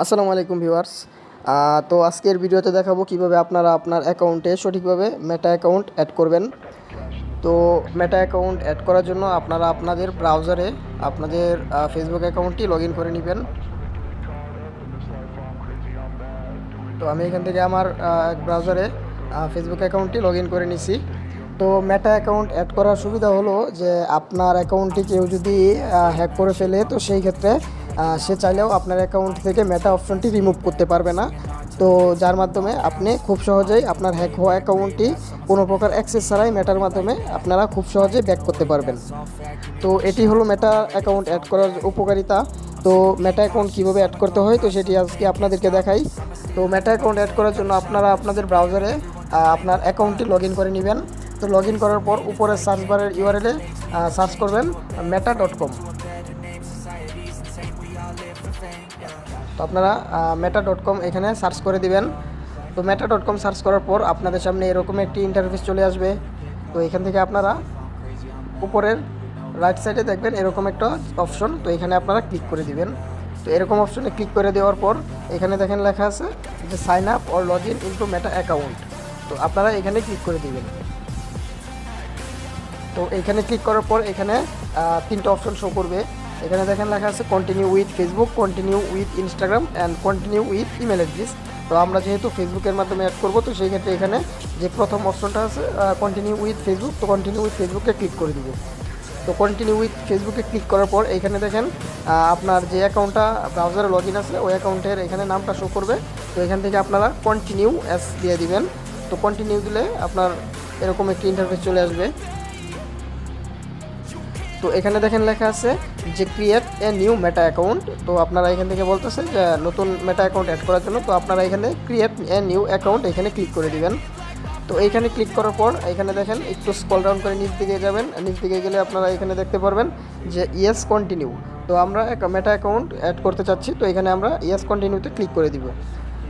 আসসালামু আলাইকুম ভিউয়ার্স। তো আজকের ভিডিওতে দেখাবো কিভাবে আপনারা আপনার অ্যাকাউন্টে সঠিকভাবে মেটা অ্যাকাউন্ট অ্যাড করবেন। তো মেটা অ্যাকাউন্ট অ্যাড করার জন্য আপনারা আপনাদের ব্রাউজারে আপনাদের ফেসবুক অ্যাকাউন্টটি লগ ইন করে নেবেন। তো আমি এখান থেকে আমার ব্রাউজারে ফেসবুক অ্যাকাউন্টটি লগ ইন করে নিছি। তো মেটা অ্যাকাউন্ট অ্যাড করার সুবিধা হলো যে আপনার অ্যাকাউন্টটি কেউ যদি হ্যাক করে ফেলে, তো সেই ক্ষেত্রে সে চাইলেও আপনার অ্যাকাউন্ট থেকে মেটা অপশনটি রিমুভ করতে পারবে না। তো যার মাধ্যমে আপনি খুব সহজেই আপনার হ্যাক হওয়া অ্যাকাউন্টটি কোনো প্রকার অ্যাক্সেস ছাড়াই মেটার মাধ্যমে আপনারা খুব সহজেই ব্যাক করতে পারবেন। তো এটি হলো মেটা অ্যাকাউন্ট অ্যাড করার উপকারিতা। তো মেটা অ্যাকাউন্ট কীভাবে অ্যাড করতে হয় তো সেটি আজকে আপনাদেরকে দেখাই। তো মেটা অ্যাকাউন্ট অ্যাড করার জন্য আপনারা আপনাদের ব্রাউজারে আপনার অ্যাকাউন্টটি লগ ইন করে নেবেন। তো লগ ইন করার পর উপরের সার্চ বারের ইউআরএলে সার্চ করবেন meta.com। তো আপনারা meta.com এখানে সার্চ করে দিবেন। তো meta.com সার্চ করার পর আপনাদের সামনে এরকম একটি ইন্টারফেস চলে আসবে। তো এখান থেকে আপনারা উপরের রাইট সাইডে দেখবেন এরকম একটা অপশন, তো এখানে আপনারা ক্লিক করে দিবেন। তো এরকম অপশনে ক্লিক করে দেওয়ার পর এখানে দেখেন লেখা আছে যে sign up or log in into Meta account. তো আপনারা এখানে ক্লিক করে দিবেন। তো এখানে ক্লিক করার পর এখানে তিনটা অপশন শো করবে। এখানে দেখেন লেখা আছে continue with Facebook, continue with Instagram and continue with email address. তো আমরা যেহেতু ফেসবুকের মাধ্যমে অ্যাড করবো, তো সেই ক্ষেত্রে এখানে যে প্রথম অপশনটা আছে কন্টিনিউ উইথ ফেসবুক, তো কন্টিনিউ উইথ ফেসবুকে ক্লিক করে দিব। তো কন্টিনিউ উইথ ফেসবুকে ক্লিক করার পর এখানে দেখেন আপনার যে অ্যাকাউন্টটা ব্রাউজারে লগ ইন আছে ওই অ্যাকাউন্টের এখানে নামটা শো করবে। তো এখান থেকে আপনারা কন্টিনিউ অ্যাস দিয়ে দিবেন। তো কন্টিনিউ দিলে আপনার এরকম একটি ইন্টারফেস চলে আসবে। তো এখানে দেখেন লেখা আছে যে create a new meta account. তো আপনারা এখান থেকে বলতেছে যে নতুন মেটা অ্যাকাউন্ট অ্যাড করার জন্য, তো আপনারা এখানে ক্রিয়েট এ নিউ অ্যাকাউন্ট এখানে ক্লিক করে দিবেন। তো এইখানে ক্লিক করার পর এখানে দেখেন একটু স্ক্রল ডাউন করে নিচ দিকে যাবেন। নিচ দিকে গেলে আপনারা এখানে দেখতে পারবেন যে ইয়েস কন্টিনিউ। তো আমরা মেটা অ্যাকাউন্ট অ্যাড করতে চাচ্ছি, তো এখানে আমরা ইয়েস কন্টিনিউতে ক্লিক করে দিব।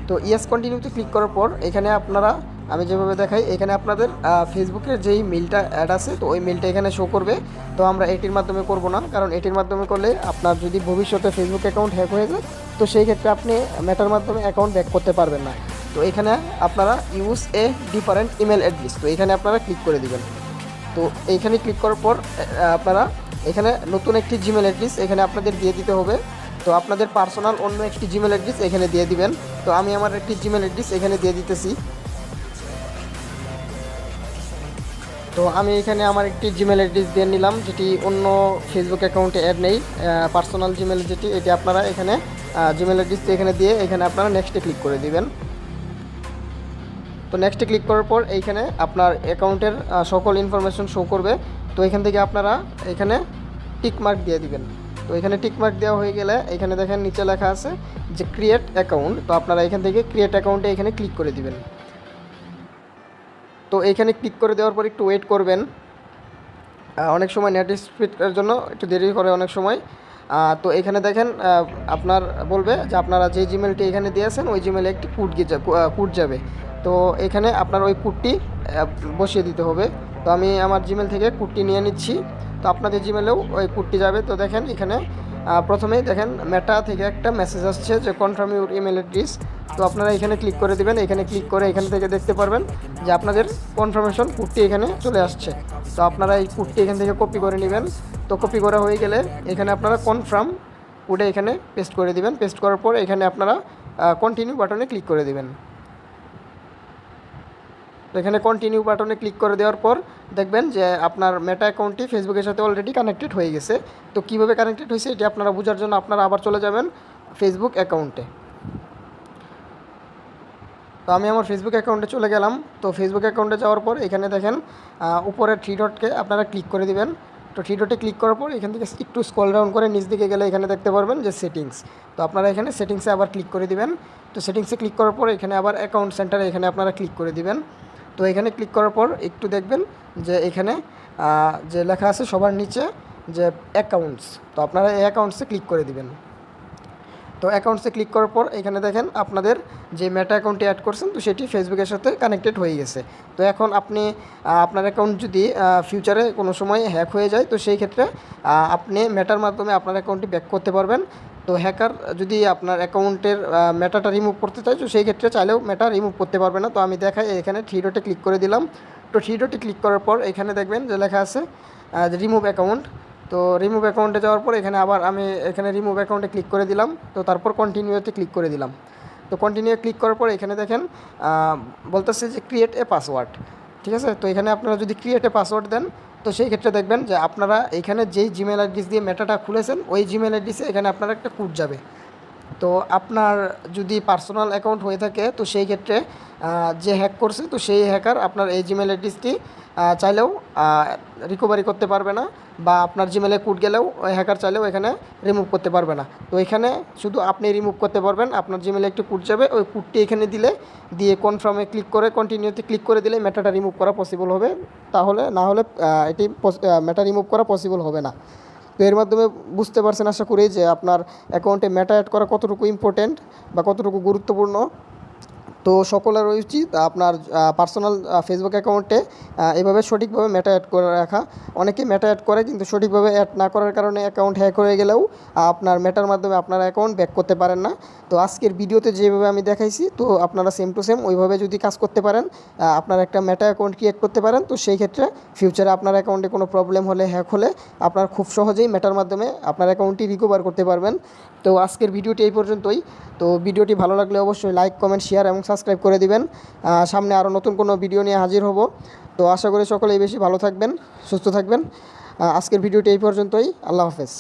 তো ইয়েস কন্টিনিউতে ক্লিক করার পর এখানে আপনারা আমি যেভাবে দেখাই এখানে আপনাদের ফেসবুকের যেই মেলটা অ্যাড আছে তো ওই মেলটা এখানে শো করবে। তো আমরা এটির মাধ্যমে করব না, কারণ এটির মাধ্যমে করলে আপনার যদি ভবিষ্যতে ফেসবুক অ্যাকাউন্ট হ্যাক হয়ে যায় তো সেই ক্ষেত্রে আপনি মেটার মাধ্যমে অ্যাকাউন্ট ব্যাক করতে পারবেন না। তো এখানে আপনারা use a different email address, তো এখানে আপনারা ক্লিক করে দিবেন। তো এইখানে ক্লিক করার পর আপনারা এখানে নতুন একটি জিমেল অ্যাড্রেস এখানে আপনাদের দিয়ে দিতে হবে। তো আপনাদের পার্সোনাল অন্য একটি জিমেল অ্যাড্রেস এখানে দিয়ে দিবেন। তো আমি আমার একটি জিমেল অ্যাড্রেস এখানে দিয়ে দিতেছি। তো আমি এখানে আমার একটি জিমেল অ্যাড্রেস দিয়ে নিলাম, যেটি অন্য ফেসবুক অ্যাকাউন্টে অ্যাড নেই। পার্সোনাল জিমেল যেটি এটি আপনারা এখানে জিমেল অ্যাড্রেস এখানে দিয়ে এখানে আপনারা নেক্সটে ক্লিক করে দিবেন। তো নেক্সটে ক্লিক করার পর এইখানে আপনার অ্যাকাউন্টের সকল ইনফরমেশন শো করবে। তো এখান থেকে আপনারা এখানে টিক মার্ক দিয়ে দিবেন। তো এখানে টিক মার্ক দেওয়া হয়ে গেলে এখানে দেখেন নিচে লেখা আছে যে ক্রিয়েট অ্যাকাউন্ট। তো আপনারা এখান থেকে ক্রিয়েট অ্যাকাউন্টে এখানে ক্লিক করে দিবেন। তো এখানে ক্লিক করে দেওয়ার পর একটু ওয়েট করবেন। অনেক সময় নেট স্পিডের জন্য একটু দেরি করে অনেক সময়। তো এখানে দেখেন আপনার বলবে যে আপনারা যে জিমেলটি এখানে দিয়েছেন ওই জিমেলে একটি কোড যাবে। তো এখানে আপনার ওই কোডটি বসিয়ে দিতে হবে। তো আমি আমার জিমেল থেকে কোডটি নিয়ে নিচ্ছি। তো আপনাদের জিমেলেও ওই কোডটি যাবে। তো দেখেন এখানে প্রথমেই দেখেন মেটা থেকে একটা মেসেজ আসছে যে কনফার্ম ইউর ইমেল অ্যাড্রেস। তো আপনারা এখানে ক্লিক করে দেবেন। এখানে ক্লিক করে এখান থেকে দেখতে পারবেন যে আপনাদের কনফার্মেশন কোডটি এখানে চলে আসছে। তো আপনারা এই কোডটি এখান থেকে কপি করে নেবেন। তো কপি করা হয়ে গেলে এখানে আপনারা কনফার্ম কোডে এখানে পেস্ট করে দিবেন। পেস্ট করার পর এখানে আপনারা কন্টিনিউ বাটনে ক্লিক করে দিবেন। তো এখানে কন্টিনিউ বাটনে ক্লিক করে দেওয়ার পর দেখবেন যে আপনার মেটা অ্যাকাউন্টটি ফেসবুকের সাথে অলরেডি কানেক্টেড হয়ে গেছে। তো কীভাবে কানেক্টেড হয়েছে এটি আপনারা বোঝার জন্য আপনারা আবার চলে যাবেন ফেসবুক অ্যাকাউন্টে। তো আমি আমার ফেসবুক অ্যাকাউন্টে চলে গেলাম। তো ফেসবুক অ্যাকাউন্টে যাওয়ার পর এখানে দেখেন উপরের থ্রি ডটকে আপনারা ক্লিক করে দিবেন। তো থ্রি ডটে ক্লিক করার পর এখান থেকে একটু স্ক্রল ডাউন করে নিচ দিকে গেলে এখানে দেখতে পারবেন যে সেটিংস। তো আপনারা এখানে সেটিংসে আবার ক্লিক করে দিবেন। তো সেটিংসে ক্লিক করার পর এখানে আবার অ্যাকাউন্ট সেন্টারে এখানে আপনারা ক্লিক করে দিবেন। তো এখানে ক্লিক করার পর একটু দেখবেন যে এখানে যে লেখা আছে সবার নিচে যে অ্যাকাউন্টস, তো আপনারা এই অ্যাকাউন্টসে ক্লিক করে দিবেন। তো অ্যাকাউন্টসে ক্লিক করার পর এখানে দেখেন আপনাদের যে মেটা অ্যাকাউন্টটি অ্যাড করছেন তো সেটি ফেসবুকের সাথে কানেক্টেড হয়ে গেছে। তো এখন আপনি আপনার অ্যাকাউন্ট যদি ফিউচারে কোনো সময় হ্যাক হয়ে যায় তো সেই ক্ষেত্রে আপনি মেটার মাধ্যমে আপনার অ্যাকাউন্টটি ব্যাক করতে পারবেন। তো হ্যাকার যদি আপনার অ্যাকাউন্টের মেটাটা রিমুভ করতে চায় তো সেই ক্ষেত্রে চাইলেও মেটা রিমুভ করতে পারবে না। তো আমি দেখাই, এখানে থ্রি ডটে ক্লিক করে দিলাম। তো থ্রি ডটে ক্লিক করার পর এখানে দেখবেন যে লেখা আছে রিমুভ অ্যাকাউন্ট। তো রিমুভ অ্যাকাউন্টে যাওয়ার পর এখানে আবার আমি এখানে রিমুভ অ্যাকাউন্টে ক্লিক করে দিলাম। তো তারপর কন্টিনিউতে ক্লিক করে দিলাম। তো কন্টিনিউ ক্লিক করার পর এখানে দেখেন বলতেছে যে ক্রিয়েট এ পাসওয়ার্ড, ঠিক আছে। তো এখানে আপনারা যদি ক্রিয়েট এ পাসওয়ার্ড দেন তো সেই ক্ষেত্রে দেখবেন যে আপনারা এখানে যেই জিমেল অ্যাড্রেস দিয়ে মেটাটা খুলেছেন ওই জিমেল অ্যাড্রেসে এখানে আপনার একটা কোড যাবে। তো আপনার যদি পার্সোনাল অ্যাকাউন্ট হয়ে থাকে তো সেই ক্ষেত্রে যে হ্যাক করছে তো সেই হ্যাকার আপনার এই জিমেল অ্যাড্রেসটি চাইলেও রিকভারি করতে পারবে না, বা আপনার জিমেলে কোড গেলেও ওই হ্যাকার চাইলেও এখানে রিমুভ করতে পারবে না। তো এখানে শুধু আপনি রিমুভ করতে পারবেন। আপনার জিমেলে একটি কোড যাবে, ওই কোডটি এখানে দিয়ে কনফার্মে ক্লিক করে কন্টিনিউতে ক্লিক করে দিলে মেটাটা রিমুভ করা পসিবল হবে। তাহলে না হলে এটি মেটা রিমুভ করা পসিবল হবে না। তো এর মাধ্যমে বুঝতে পারছেন আশা করি যে আপনার অ্যাকাউন্টে মেটা অ্যাড করা কতটুকু ইম্পর্টেন্ট বা কতটুকু গুরুত্বপূর্ণ। তো সকলের উচিত আপনার পার্সোনাল ফেসবুক অ্যাকাউন্টে এভাবে সঠিকভাবে মেটা অ্যাড করে রাখা। অনেকেই মেটা অ্যাড করে কিন্তু সঠিকভাবে অ্যাড না করার কারণে অ্যাকাউন্ট হ্যাক হয়ে গেলেও আপনার মেটার মাধ্যমে আপনার অ্যাকাউন্ট ব্যাক করতে পারেন না। তো আজকের ভিডিওতে যেভাবে আমি দেখাইছি তো আপনারা সেম টু সেম ওইভাবে যদি কাজ করতে পারেন, আপনার একটা মেটা অ্যাকাউন্ট ক্রিয়েট করতে পারেন, তো সেই ক্ষেত্রে ফিউচারে আপনার অ্যাকাউন্টে কোনো প্রবলেম হলে, হ্যাক হলে আপনার খুব সহজেই মেটার মাধ্যমে আপনার অ্যাকাউন্টটি রিকভার করতে পারবেন। তো আজকের ভিডিওটি এই পর্যন্তই। তো ভিডিওটি ভালো লাগলে অবশ্যই লাইক, কমেন্ট, শেয়ার এবং সাবস্ক্রাইব করে দিবেন। সামনে আরও নতুন কোনো ভিডিও নিয়ে হাজির হব। তো আশা করি সকলেই বেশি ভালো থাকবেন, সুস্থ থাকবেন। আজকের ভিডিওটি এই পর্যন্তই। আল্লাহ হাফেজ।